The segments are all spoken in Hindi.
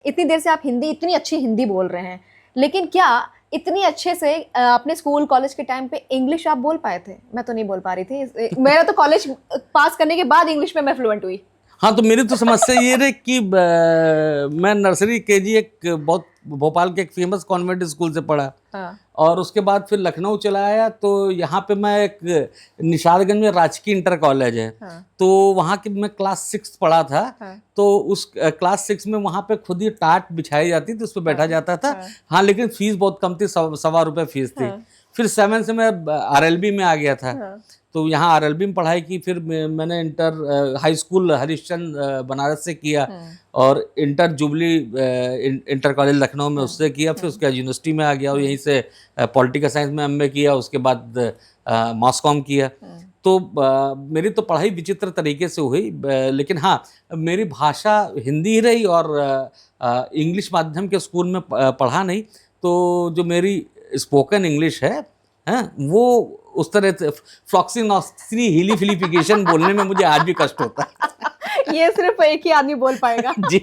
इतनी देर से आप हिंदी, इतनी अच्छी हिंदी बोल रहे हैं, लेकिन क्या इतनी अच्छे से अपने स्कूल कॉलेज के टाइम पे इंग्लिश आप बोल पाए थे? मैं तो नहीं बोल पा रही थी। मेरा तो कॉलेज पास करने के बाद इंग्लिश में मैं फ्लुएंट हुई। हाँ, तो मेरी तो समस्या ये रही कि मैं नर्सरी केजी एक बहुत भोपाल के एक फेमस कॉन्वेंट स्कूल से पढ़ा। हाँ। और उसके बाद फिर लखनऊ चला आया, तो यहाँ पे मैं एक निशादगंज में राजकीय इंटर कॉलेज है। हाँ। तो वहाँ की मैं क्लास 6 पढ़ा था। हाँ। तो उस क्लास 6 में वहाँ पे खुद ही टाट बिछाई जाती थी, उस पर बैठा जाता था। हाँ, लेकिन फीस बहुत कम थी, ₹1.25 फीस थी। फिर 7 से मैं RLB में आ गया था। तो यहाँ RLB में पढ़ाई की। फिर मैंने inter high school Harishchandra Banaras से किया, और inter jubilee inter college Lucknow में उससे किया। फिर उसके बाद यूनिवर्सिटी में आ गया और यहीं से पॉलिटिकल साइंस में MA किया। उसके बाद मास कॉम किया। तो मेरी तो पढ़ाई विचित्र तरीके से हुई, लेकिन हाँ, मेरी भाषा हिंदी ही रही और इंग्लिश माध्यम के स्कूल में पढ़ा नहीं। तो जो मेरी स्पोकन इंग्लिश है, वो उस तरह से फ्लॉक्सिनॉक्सी हिलीफिलिफिकेशन बोलने में मुझे आज भी कष्ट होता है। ये सिर्फ एक ही आदमी बोल पाएगा। जी,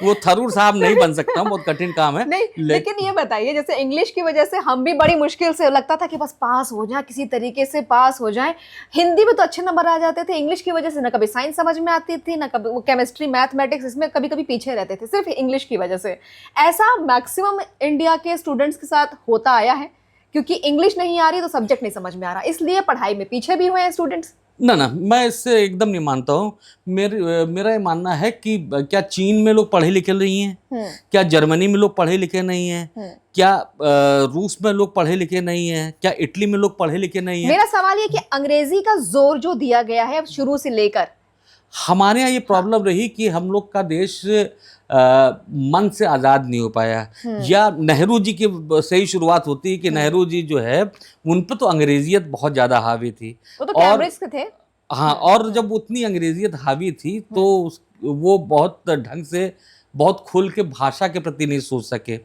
वो थरूर साहब नहीं बन सकता हूँ, बहुत कठिन काम है। नहीं, लेकिन ये बताइए, जैसे इंग्लिश की वजह से हम भी बड़ी मुश्किल से, लगता था कि बस पास हो जाए, किसी तरीके से पास हो जाए। हिंदी में तो अच्छे नंबर आ जाते थे, इंग्लिश की वजह से ना कभी साइंस समझ में आती थी, ना कभी वो केमिस्ट्री मैथमेटिक्स, इसमें कभी कभी पीछे रहते थे, सिर्फ इंग्लिश की वजह से। ऐसा मैक्सिमम इंडिया के स्टूडेंट्स के साथ होता आया है, क्योंकि इंग्लिश नहीं आ रही तो सब्जेक्ट नहीं समझ में आ रहा, इसलिए पढ़ाई में पीछे भी हुए हैं स्टूडेंट्स। ना, मैं इससे एकदम नहीं मानता हूँ। मेरा ये मानना है कि क्या चीन में लोग पढ़े लिखे नहीं हैं? क्या जर्मनी में लोग पढ़े लिखे नहीं हैं? क्या रूस में लोग पढ़े लिखे नहीं हैं? क्या इटली में लोग पढ़े लिखे नहीं हैं? मेरा सवाल ये कि अंग्रेजी का जोर जो दिया गया है शुरू से लेकर, हमारे यहाँ ये प्रॉब्लम रही कि हम लोग का देश मन से आज़ाद नहीं हो पाया। या नेहरू जी की सही शुरुआत होती है कि नेहरू जी जो है, उन पे तो अंग्रेजियत बहुत ज़्यादा हावी थी। वो तो कैम्ब्रिज के थे। हाँ, और जब उतनी अंग्रेजियत हावी थी तो वो बहुत ढंग से, बहुत खुल के भाषा के प्रति नहीं सोच सके।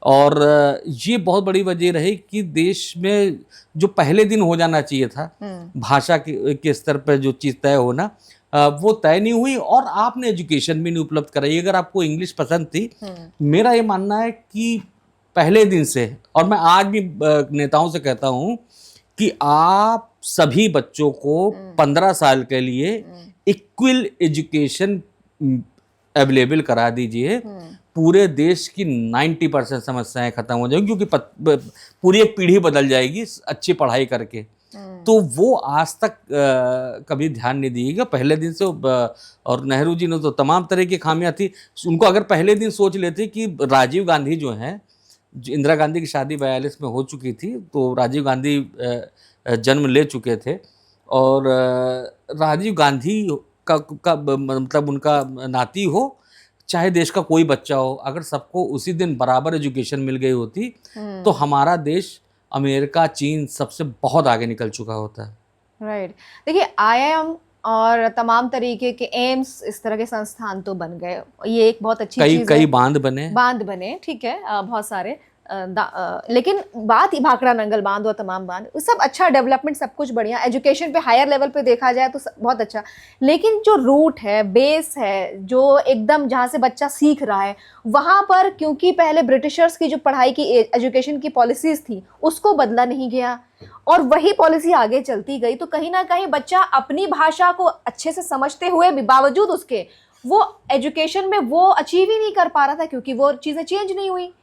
और ये बहुत बड़ी वजह रही कि देश में जो पहले दिन हो जाना चाहिए था भाषा के स्तर पर, जो चीज़ तय होना, वो तय नहीं हुई। और आपने एजुकेशन भी नहीं उपलब्ध कराई। अगर आपको इंग्लिश पसंद थी, मेरा ये मानना है कि पहले दिन से, और मैं आज भी नेताओं से कहता हूँ कि आप सभी बच्चों को 15 साल के लिए इक्वल एजुकेशन अवेलेबल करा दीजिए। पूरे देश की 90% समस्याएं खत्म हो जाएंगी, क्योंकि पूरी एक पीढ़ी बदल जाएगी अच्छी पढ़ाई करके। तो वो आज तक कभी ध्यान नहीं दिएगा पहले दिन से। और नेहरू जी ने तो तमाम तरह की खामियां थी, उनको अगर पहले दिन सोच लेते कि राजीव गांधी जो हैं, इंदिरा गांधी की शादी 42 में हो चुकी थी, तो राजीव गांधी जन्म ले चुके थे। और राजीव गांधी का मतलब उनका नाती हो, चाहे देश का कोई बच्चा हो, अगर सबको उसी दिन बराबर एजुकेशन मिल गई होती तो हमारा देश अमेरिका, चीन सबसे बहुत आगे निकल चुका होता है। राइट। देखिए, IIM और तमाम तरीके के एम्स, इस तरह के संस्थान तो बन गए, ये एक बहुत अच्छी चीज़ है। कई बांध बने, ठीक है, बहुत सारे। लेकिन बात ही भाखड़ा नंगल बांध और तमाम बांध, सब अच्छा डेवलपमेंट, सब कुछ बढ़िया, एजुकेशन पे हायर लेवल पे देखा जाए तो बहुत अच्छा। लेकिन जो रूट है, बेस है, जो एकदम जहाँ से बच्चा सीख रहा है, वहाँ पर क्योंकि पहले ब्रिटिशर्स की जो पढ़ाई की एजुकेशन की पॉलिसीज थी, उसको बदला नहीं गया और वही पॉलिसी आगे चलती गई, तो कहीं ना कहीं बच्चा अपनी भाषा को अच्छे से समझते हुए भी बावजूद उसके वो एजुकेशन में वो अचीव ही नहीं कर पा रहा था, क्योंकि वो चीज़ें चेंज नहीं हुई।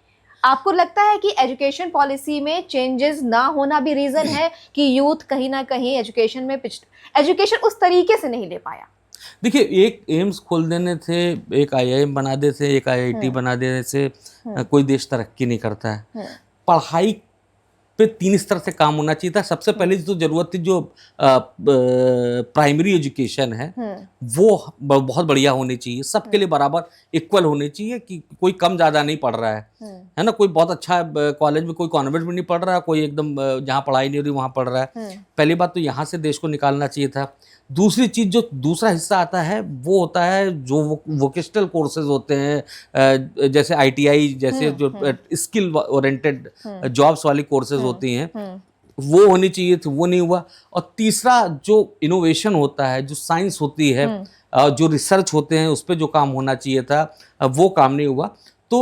आपको लगता है कि एजुकेशन पॉलिसी में चेंजेस ना होना भी रीजन है कि यूथ कहीं ना कहीं एजुकेशन में एजुकेशन उस तरीके से नहीं ले पाया? देखिए, एक एम्स खोल देने से, एक IIM बना देने से, एक IIT बना देने से कोई देश तरक्की नहीं करता है। पढ़ाई पे 3 स्तर से काम होना चाहिए था। सबसे पहले तो जरूरत थी जो प्राइमरी एजुकेशन है, वो बहुत बढ़िया होनी चाहिए, सबके लिए बराबर इक्वल होनी चाहिए, कि कोई कम ज़्यादा नहीं पढ़ रहा है ना। कोई बहुत अच्छा कॉलेज में, कोई कॉन्वेंट में नहीं पढ़ रहा है, कोई एकदम जहाँ पढ़ाई नहीं हो रही वहाँ पढ़ रहा है। पहली बात तो यहाँ से देश को निकालना चाहिए था। दूसरी चीज़, जो दूसरा हिस्सा आता है, वो होता है जो वोकेशनल कोर्सेज होते हैं, जैसे ITI जैसे जो स्किल ओरिएंटेड जॉब्स वाली कोर्सेज होती हैं, वो होनी चाहिए थी, वो नहीं हुआ। और तीसरा, जो इनोवेशन होता है, जो साइंस होती है, जो रिसर्च होते हैं, उस पर जो काम होना चाहिए था, वो काम नहीं हुआ। तो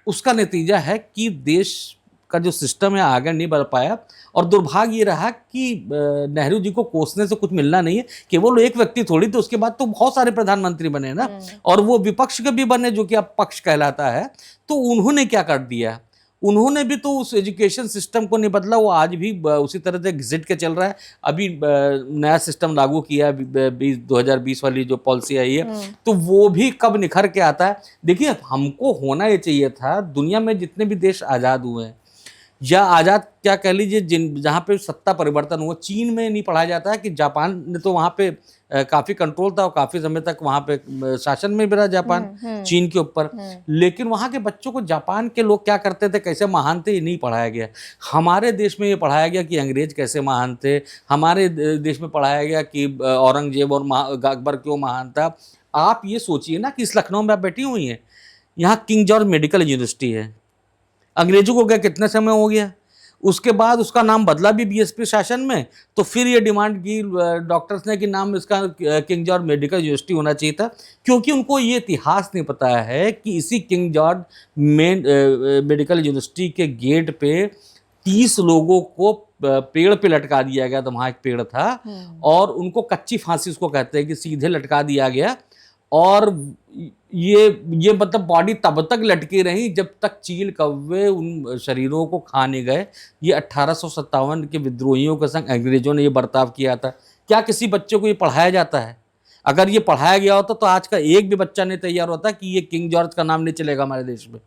उसका नतीजा है कि देश का जो सिस्टम है आगे नहीं बढ़ पाया। और दुर्भाग्य ये रहा कि नेहरू जी को कोसने से कुछ मिलना नहीं है। केवल एक व्यक्ति थोड़ी, तो उसके बाद तो बहुत सारे प्रधानमंत्री बने ना, और वो विपक्ष के भी बने जो कि अब पक्ष कहलाता है। तो उन्होंने क्या कर दिया, उन्होंने भी तो उस एजुकेशन सिस्टम को नहीं बदला, वो आज भी उसी तरह से घिसट के चल रहा है। अभी नया सिस्टम लागू किया 2020 वाली जो पॉलिसी आई है, तो वो भी कब निखर के आता है। देखिए, हमको होना ये चाहिए था, दुनिया में जितने भी देश आज़ाद हुए हैं, या आज़ाद क्या कह लीजिए, जहाँ पे सत्ता परिवर्तन हुआ, चीन में नहीं पढ़ाया जाता है कि जापान ने तो वहाँ पे काफ़ी कंट्रोल था और काफ़ी समय तक वहाँ पे शासन में भी रहा जापान चीन के ऊपर। लेकिन वहाँ के बच्चों को जापान के लोग क्या करते थे, कैसे महान थे, ये नहीं पढ़ाया गया। हमारे देश में ये पढ़ाया गया कि अंग्रेज कैसे महान थे, हमारे देश में पढ़ाया गया कि औरंगजेब और अकबर क्यों महान था। आप ये सोचिए ना कि इस लखनऊ में आप बैठी हुई हैं, यहाँ किंग जॉर्ज मेडिकल यूनिवर्सिटी है, अंग्रेजों को क्या कितने समय हो गया, उसके बाद उसका नाम बदला भी बीएसपी शासन में। तो फिर ये डिमांड की डॉक्टर्स ने कि नाम इसका किंग जॉर्ज मेडिकल यूनिवर्सिटी होना चाहिए था, क्योंकि उनको ये इतिहास नहीं पता है कि इसी किंग जॉर्ज मेडिकल यूनिवर्सिटी के गेट पे 30 लोगों को पेड़ पे लटका दिया गया था। वहाँ एक पेड़ था और उनको कच्ची फांसी उसको कहते हैं कि सीधे लटका दिया गया। और ये मतलब बॉडी तब तक लटकी रही जब तक चील कौवे उन शरीरों को खा नहीं गए। ये 1857 के विद्रोहियों के संग अंग्रेजों ने ये बर्ताव किया था। क्या किसी बच्चे को ये पढ़ाया जाता है? अगर ये पढ़ाया गया होता तो आज का एक भी बच्चा नहीं तैयार होता कि ये किंग जॉर्ज का नाम नहीं चलेगा हमारे देश में।